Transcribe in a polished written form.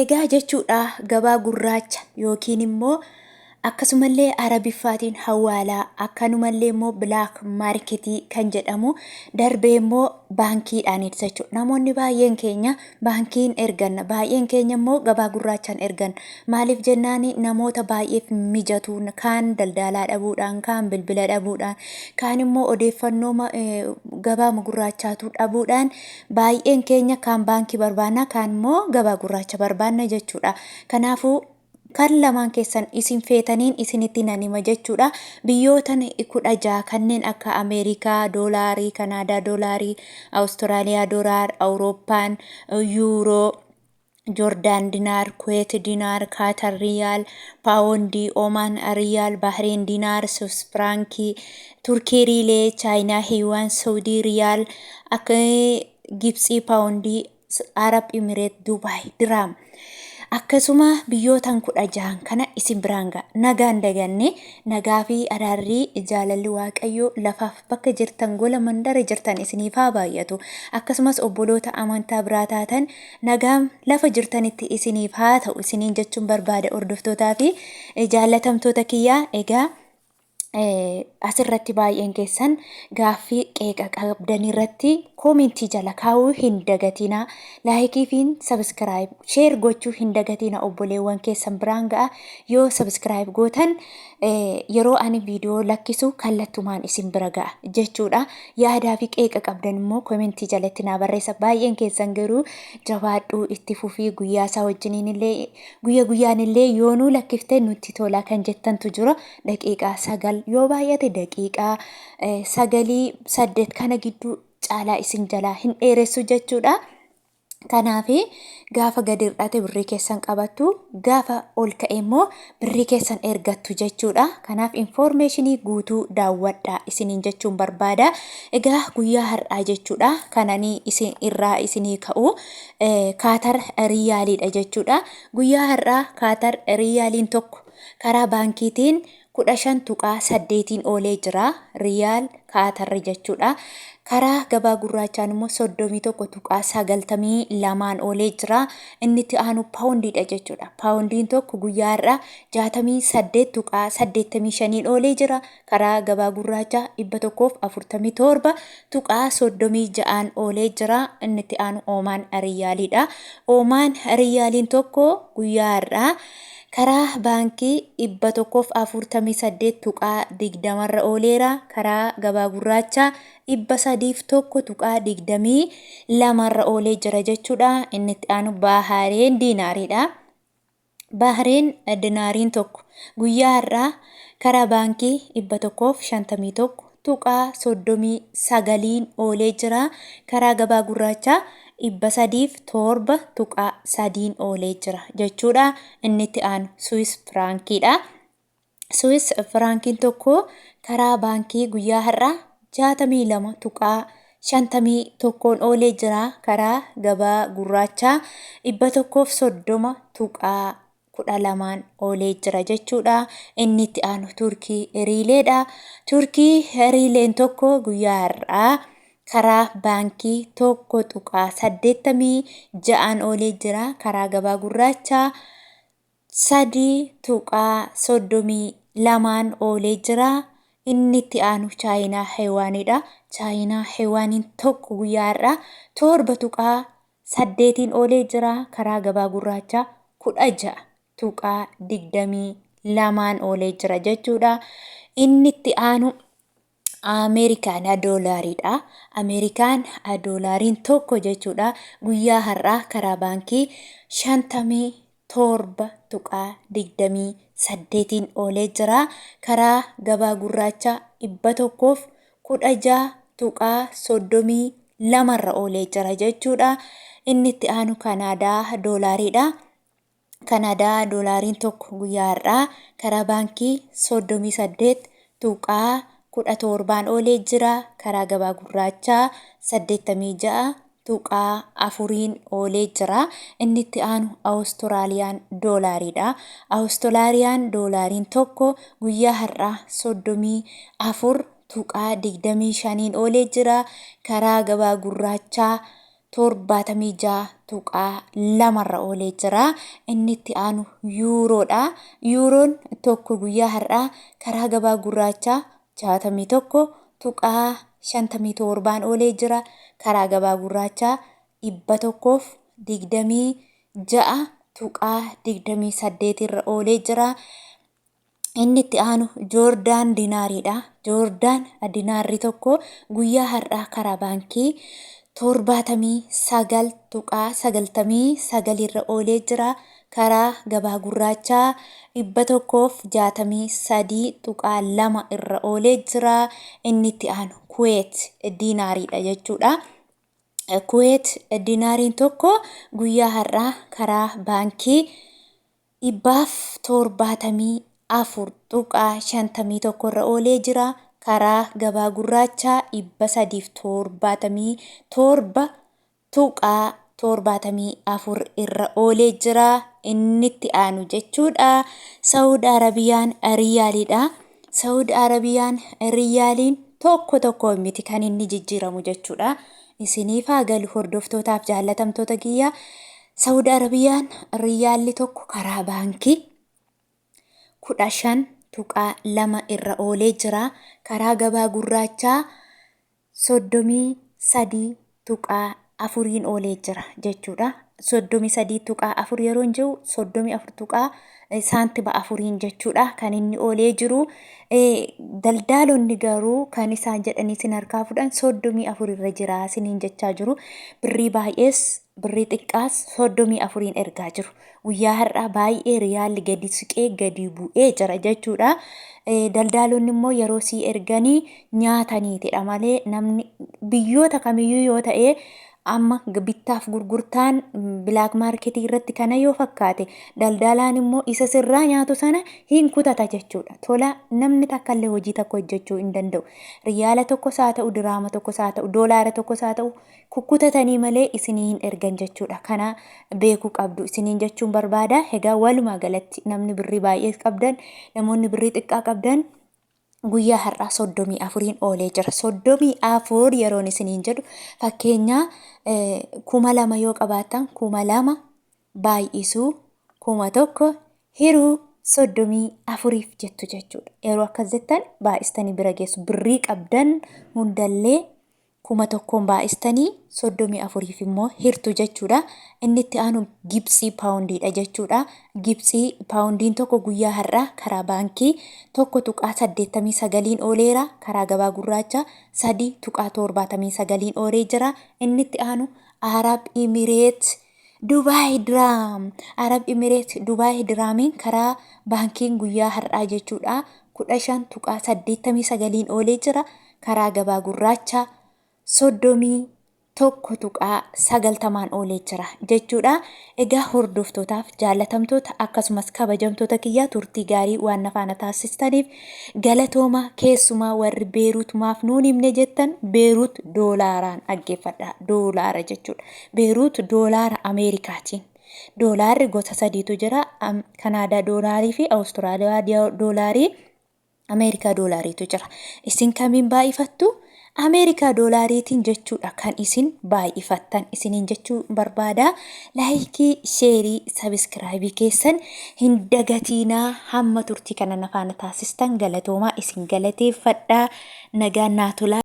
Egaa jechuudha gabaa gurraacha yookiin immoo akkasumallee arabiffaatiin hawaalaa akkanumallee immoo bilaak maarketii kan jedhamu darbee immoo baankiidhaan ibsa jechuudha. Namoonni baay'een keenya baankiin erganna baay'een keenya immoo gabaa gurraachaan ergan maaliif jennaan namoota baay'eef mijatu kaan daldalaa dhabuudhaan kaan bilbila dhabuudhaan kaan immoo odeeffannoo gabaa gurraachaatu dhabuudhaan baay'een keenya kaan baankii barbaanna kaan immoo gabaa gurraacha barbaanna jechuudha. Kanaafuu kan lamaan keessan isin feetaniin isinitti nan hima jechuudha. Biyyoota 16 kanneen akka Ameerikaa doolaarii, Kanaadaa doolaarii, Awustiraaliyaa doolaarii, Awurooppaan yuuroo, Joordaan dinaar, Kuweet dinaar, Kaatar riyaal, paawundii, Oman riyaal, Bahreen dinaar, Swiss firankii, Turkii riilee, Chaayinaa hiiwaan, Saawudii riyaal, akka Gibsii paawundii, Arab Imireet, Dubaay diraam. Akkasuma biyyootan 16 kana isin biraan ga'a. Nagaan daganne nagaa fi araarrii jaalalli waaqayyoo lafaaf bakka jirtan gola mandara jirtan isiniif haa baay'atu. Akkasumas obboloota amantaa biraa taatan nagaan lafa jirtanitti isiniif haa ta'u isiniin jechuun barbaada hordoftootaa fi jaallatamtoota kiyyaa. Egaa asirratti baay'een keessan gaaffii qeeqa qabdan irratti koomentii jala kaa'uu hin dagatina. Laayikii fi sabskiraayib sheer gochuu hin dagatina. Obboleewwan keessan biraan ga'a. Yoo sabskiraayib gootan yeroo ani viidiyoo lakkisu kallattumaan isin bira ga'a jechuudha. Yaadaa fi qeeqa qabdan immoo koomentii jalatti naa barreessa. Baay'een keessan garuu jabaadhuu itti fufii guyyaa isaa wajjiniin illee guyya guyyaan illee yoonuu lakkiftee nutti tola kan jettantu jira. Daqiiqaa 9 yoo baay'ate daqiiqaa 9-8 kana gidduu caalaa isin jalaa hin dheeressu jechuudha. Kanaafi gaafa gadi hir'ate birrii keessan qabattu gaafa ol ka'e immoo birrii keessan ergattu jechuudha. Kanaaf informationii guutuu daawwadhaa isiniin jechuun barbaada. Egaa guyyaa har'aa jechuudha kananii isin irraa isinii ka'u Kaatar riyaaliidha jechuudha. Guyyaa har'aa Kaatar riyaaliin tokko karaa baankiitiin 15.8 oolee jira riyaal Kaatarri jechuudha. Karaa gabaa gurraachaan immoo 31.92 oolee jira. Inni itti aanu paawundiidha jechuudha. Paawundiin tokko guyyaa har'aa 68.85 oolee jira. Karaa gabaa gurraachaa 147.36 oolee jira. Inni itti aanu Oman riyaaliidha. Oman riyaaliin tokko guyyaa har'aa karaa baankii 148.20 irra ooleera. Karaa gabaa gurraachaa 301.22 irra oolee jira jechuudha. Inni itti aanu Bahareen diinaariidha. Bahareen diinaariin tokko guyyaa har'aa karaa baankii 151.39 oolee jira. Karaa gabaa gurraachaa 307.3 oolee jira jechuudha. Inni itti aanu Swiss frankiidha. Swiss frankiin tokko karaa baankii guyyaa har'aa 62.51 oolee jira. Karaa gabaa gurraachaa 130.12 oolee jira jechuudha. Inni itti aanu Turkii riileedha. Turkii riileen tokko guyyaa har'aa karaa baankii 1.86 oolee jira. Karaa gabaa gurraachaa 3.32 oolee jira. Inni itti aanu Chaayinaa heewaaniidha. Chaayinaa heewaaniin tokko guyyaa har'aa 7.8 oolee jira. Karaa gabaa gurraachaa 16.22 oolee jira jechuudha. Inni itti aanu Ameerikaan doolaariidha. Ameerikaan doolaariin tokko jechuudha guyyaa har'aa karaa baankii 57.28 oolee jira. Karaa gabaa gurraachaa 116.32 irra oolee jira jechuudha. Inni itti aanu Kanaadaa doolaariidha. Kanaadaa doolaariin tokko guyyaa har'aa karaa baankii 38.17 oolee jira. Karaa gabaa gurraachaa 86.4 oolee jira. Inni itti aanu Awustiraaliyaan doolaariidha. Awustiraaliyaan doolaariin tokko guyyaa har'aa 34.25 oolee jira. Karaa gabaa gurraachaa 76.2 oolee jira. Inni itti aanu yuuroodha. Yuuroon tokko guyyaa har'aa karaa gabaa gurraachaa 61.57 oolee jira. Karaa gabaa gurraachaa 126.28 irra oolee jira. Inni itti aanu Joordaan Dinaariidha. Joordaan Dinaarri tokko guyyaa har'aa karaa baankii 79.99 irra oolee jira. Karaa gabaa gurraachaa 163.2 irra oolee jira. Inni itti aanu Kuweet Dinaariidha jechuudha. Kuweet Dinaariin tokko guyyaa har'aa karaa baankii 174.51 irra oolee jira. Karaa gabaa gurraachaa 377.74 irra oolee jira. Inni itti aanu jechuudha Saudi Arabiyaan Riyaaliidha. Saudi Arabiyaan Riyaaliin tokko miti kan inni jijjiiramu jechuudha. Isiniif haa galu hordoftootaaf jaallatamtoota kiyya. Saudi Arabiyaan Riyaalli tokko karaa baankii 15.2 irra oolee jira. Karaa gabaa gurraachaa 33.4 oolee jira jechuudha. 33.4 yeroo jiru 34.4 jechuudha kan inni oolee jiru. Daldaalonni garuu kan isaan jedhanii isin harkaa fudhan 34 irra jira isiniin jechaa jiru. Birrii baay'ees birrii xiqqaas 34 ergaa jiru. Guyyaa har'aa baay'ee riyaalli gadi siqee gadi bu'ee jira jechuudha. Daldaalonni immoo yeroo sii erganii nyaataniitidha malee namni biyyoota kamiyyuu yoo ta'e amma bittaaf gurgurtaan bilaak maarketii irratti kana yoo fakkaate daldalaan immoo isa sirraa nyaatu sana hin kutata jechuudha. Tola namni takkallee hojii tokko hojjechuu hin danda'u. Riyaala tokkos haa ta'u, diraama tokkos haa ta'u, doolaara tokkos haa ta'u kukkutatanii malee isinii hin ergan jechuudha. Kana beekuu qabdu isiniin jechuun barbaada. Egaa walumaa galatti namni birrii baay'ee qabdan, namoonni birrii xiqqaa qabdan guyyaa har'aa 34 oolee jira. 34 yeroon isiniin jedhu fakkeenya 2,000 yoo qabaatan 2,000 baay'isuu 1,000 hiruu 34 jettu jechuudha. Yeroo akkas jettan baay'istanii bira geessu. Birrii qabdan hundallee 1,000 baay'istanii 34 immoo hirtu jechuudha. Inni itti aanu Gibsii paawundiidha jechuudha. Gibsii paawundiin tokko guyyaa har'aa karaa baankii 1.89 ooleera. Karaa gabaa gurraacha 3.79 oolee jira. Inni itti aanu Arab Emirates Dubai Dirham. Arab Emirates Dubai Dirhamiin karaa baankiin guyyaa har'aa jechuudha 15.89 oolee jira. Karaa gabaa gurraacha 31.90 oolee jira jechuudha. Egaa hordoftootaaf jaallatamtoota akkasumas kabajamtoota kiyyaa turtii gaarii waan na faana taasistaniif galatooma. Keessumaa warri Beeruut maaf nuun himne jettan Beeruut doolaaraan dhaggeeffadha. Doolaara jechuudha. Beeruut doolaara Ameerikaatiin. Doolaarri gosa sadiitu jira. Kanaadaa doolaarii fi Awustiraaliyaa doolaarii, Ameerikaa doolaariitu jira. Isin kamiin baay'ifattu? Ameerikaa doolaariitiin jechuudha kan isin baay'ifattan isiniin jechuu barbaada. Laayikii, sheerii, sabiskiraayibii keessan hin dagatiinaa. Hamma turtii kana na faana taasistan galatoomaa isin galateeffadha. Nagaan naa tolaa.